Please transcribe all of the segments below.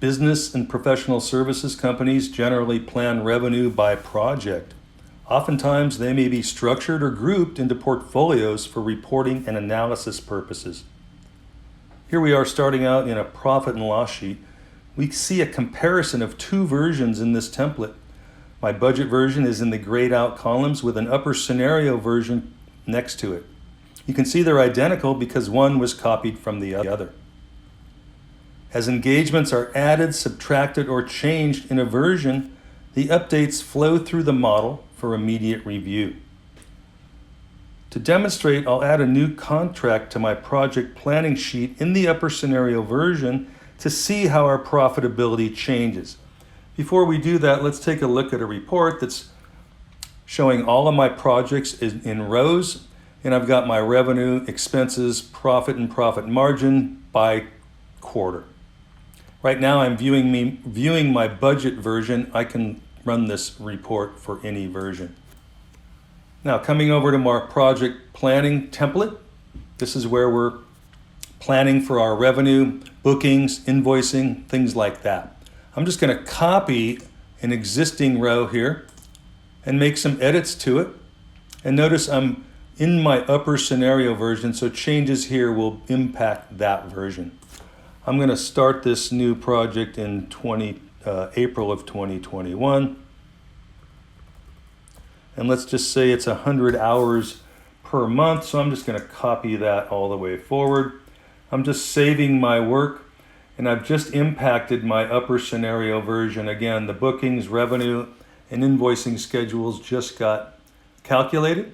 Business and professional services companies generally plan revenue by project. Oftentimes, they may be structured or grouped into portfolios for reporting and analysis purposes. Here we are starting out in a profit and loss sheet. We see a comparison of two versions in this template. My budget version is in the grayed out columns with an upper scenario version next to it. You can see they're identical because one was copied from the other. As engagements are added, subtracted, or changed in a version, the updates flow through the model for immediate review. To demonstrate, I'll add a new contract to my project planning sheet in the upper scenario version to see how our profitability changes. Before we do that, let's take a look at a report that's showing all of my projects in rows, and I've got my revenue, expenses, profit, and profit margin by quarter. Right now I'm viewing my budget version. I can run this report for any version. Now coming over to our project planning template, this is where we're planning for our revenue, bookings, invoicing, things like that. I'm just going to copy an existing row here and make some edits to it. And notice I'm in my upper scenario version, so changes here will impact that version. I'm going to start this new project in April of 2021. And let's just say it's 100 hours per month, so I'm just going to copy that all the way forward. I'm just saving my work, and I've just impacted my upper scenario version. Again, the bookings, revenue, and invoicing schedules just got calculated.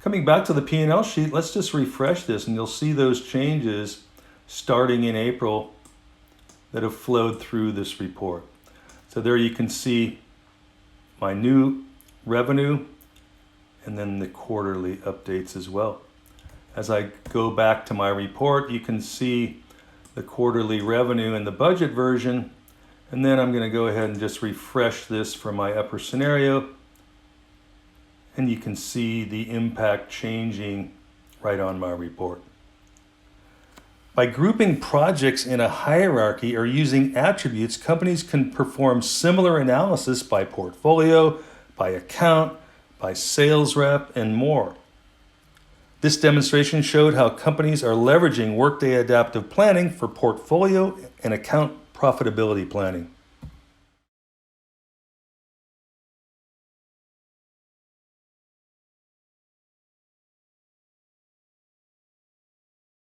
Coming back to the P&L sheet, let's just refresh this, and you'll see those changes starting in April that have flowed through this report. So there you can see my new revenue and then the quarterly updates as well. As I go back to my report, you can see the quarterly revenue in the budget version, and then I'm going to go ahead and just refresh this for my upper scenario, and you can see the impact changing right on my report. By grouping projects in a hierarchy or using attributes, companies can perform similar analysis by portfolio, by account, by sales rep, and more. This demonstration showed how companies are leveraging Workday Adaptive Planning for portfolio and account profitability planning.